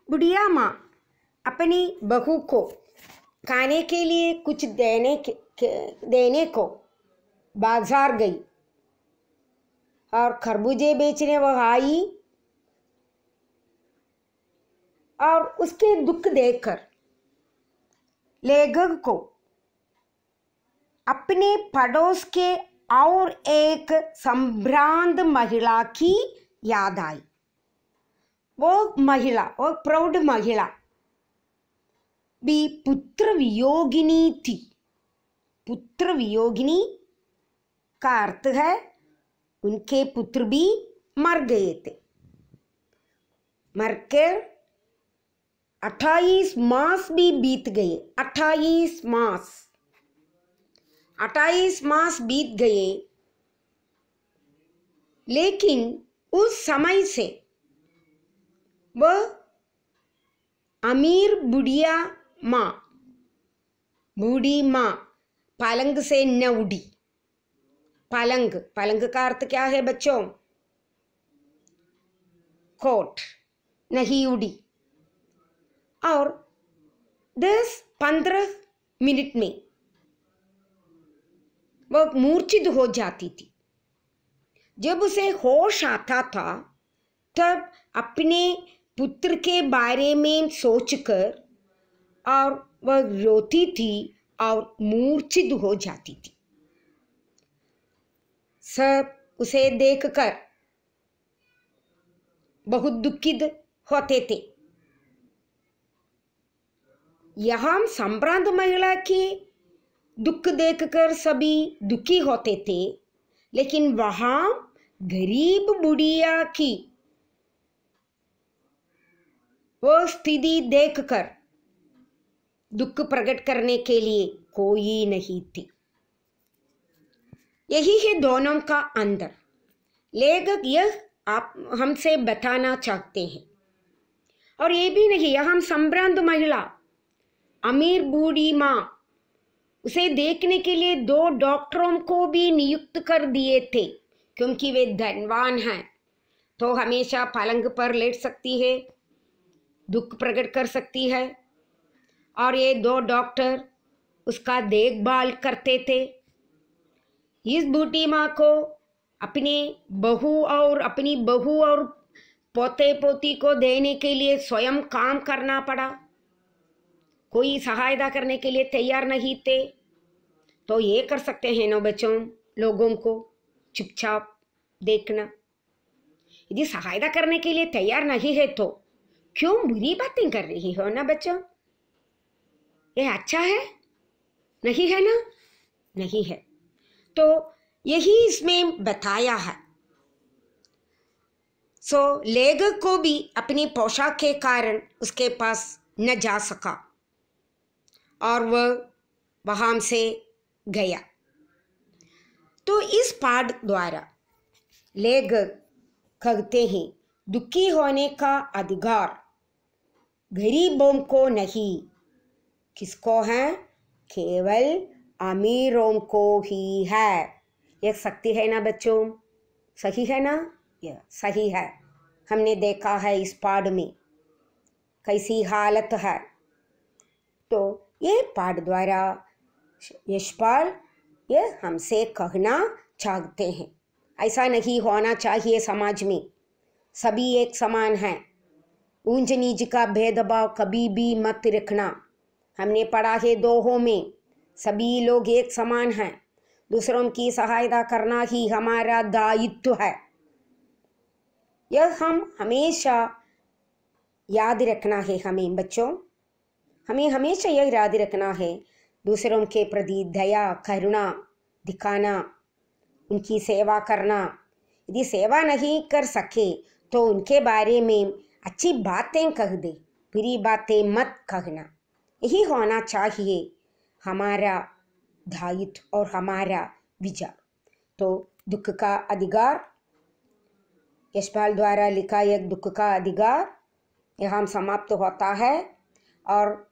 बुढ़िया माँ अपनी बहू को खाने के लिए कुछ देने को बाजार गई और खरबूजे बेचने वह आई और उसके दुख देखकर लेखक को अपने पड़ोस के और एक संभ्रांत महिला की याद आई। वो महिला, वो प्रौढ़ महिला भी पुत्र वियोगिनी थी। पुत्र वियोगिनी का अर्थ है उनके पुत्र भी मर गए थे। मरकर 28 मास भी बीत गए। 28 मास बीत गए, लेकिन उस समय से वह अमीर बूढ़ी माँ पलंग से न उड़ी। पलंग का अर्थ क्या है बच्चों? कोट। नहीं उड़ी और 10-15 मिनट में वह मूर्छित हो जाती थी। जब उसे होश आता था तब अपने पुत्र के बारे में सोचकर और वह रोती थी और मूर्छित हो जाती थी। सब उसे देखकर बहुत दुखित होते थे। यहाँ संभ्रांत महिला के दुख देखकर सभी दुखी होते थे, लेकिन वहां गरीब बुढ़िया की वो स्थिति देखकर दुख प्रकट करने के लिए कोई नहीं थी। यही है दोनों का अंतर। लेखक यह आप हमसे बताना चाहते हैं। और ये भी नहीं, यहाँ संभ्रांत महिला अमीर बूढ़ी माँ, उसे देखने के लिए 2 डॉक्टरों को भी नियुक्त कर दिए थे, क्योंकि वे धनवान हैं तो हमेशा पलंग पर लेट सकती है, दुख प्रकट कर सकती है। और ये 2 डॉक्टर उसका देखभाल करते थे। इस बूढ़ी माँ को अपनी बहू और पोते पोती को देने के लिए स्वयं काम करना पड़ा। कोई सहायता करने के लिए तैयार नहीं थे। तो ये कर सकते हैं ना बच्चों, लोगों को चुपचाप देखना। यदि सहायता करने के लिए तैयार नहीं है तो क्यों बुरी बातें कर रही हो ना बच्चों? ये अच्छा है? नहीं है ना? नहीं है। तो यही इसमें बताया है। लेखक को भी अपनी पोशाक के कारण उसके पास न जा सका और वह वहां से गया। तो इस पाठ द्वारा लेखक कहते हैं दुखी होने का अधिकार गरीबों को नहीं, किसको है? केवल अमीरों को ही है। यह सत्य है ना बच्चों? सही है ना? यह सही है। हमने देखा है इस पाठ में कैसी हालत है। तो ये पाठ द्वारा यशपाल ये हमसे कहना चाहते हैं ऐसा नहीं होना चाहिए। समाज में सभी एक समान हैं। ऊंच नीच का भेदभाव कभी भी मत रखना। हमने पढ़ा है दोहों में, सभी लोग एक समान हैं। दूसरों की सहायता करना ही हमारा दायित्व है। यह हम हमेशा याद रखना है। हमें बच्चों, हमें हमेशा यह याद रखना है, दूसरों के प्रति दया करुणा दिखाना, उनकी सेवा करना। यदि सेवा नहीं कर सके तो उनके बारे में अच्छी बातें कह दे, बुरी बातें मत कहना। यही होना चाहिए हमारा दायित्व और हमारा विचार। तो दुख का अधिकार, यशपाल द्वारा लिखा एक दुख का अधिकार यहाँ समाप्त होता है। और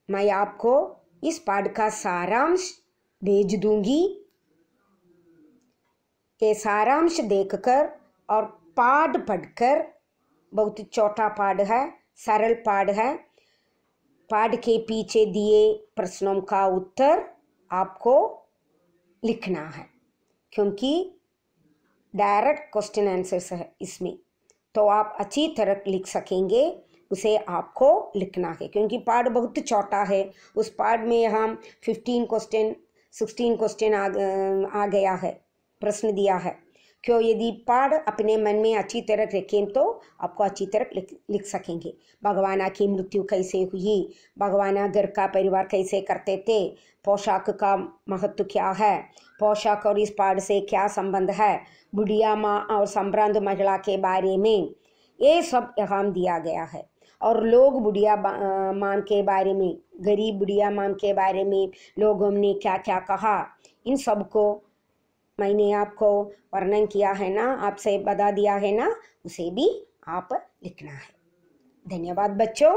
मैं आपको इस पाठ का सारांश भेज दूंगी। ये सारांश देखकर और पाठ पढ़कर बहुत छोटा पाठ है, सरल पाठ है। पाठ के पीछे दिए प्रश्नों का उत्तर आपको लिखना है, क्योंकि डायरेक्ट क्वेश्चन आंसर्स है इसमें, तो आप अच्छी तरह लिख सकेंगे। उसे आपको लिखना है, क्योंकि पाठ बहुत छोटा है। उस पाठ में हम 15 क्वेश्चन 16 क्वेश्चन आ गया है, प्रश्न दिया है। क्यों, यदि पाठ अपने मन में अच्छी तरह रखें तो आपको अच्छी तरह लिख सकेंगे। भगवान की मृत्यु कैसे हुई, भगवान घर का परिवार कैसे करते थे, पोशाक का महत्व क्या है, पोशाक और इस पाठ से क्या संबंध है, बुढ़िया माँ और संभ्रांत महिला के बारे में, ये सब यहाँ दिया गया है। और लोग बुढ़िया माँ के बारे में, गरीब बुढ़िया माँ के बारे में लोगों ने क्या क्या कहा, इन सब को मैंने आपको वर्णन किया है ना, आपसे बता दिया है ना, उसे भी आप लिखना है। धन्यवाद बच्चों।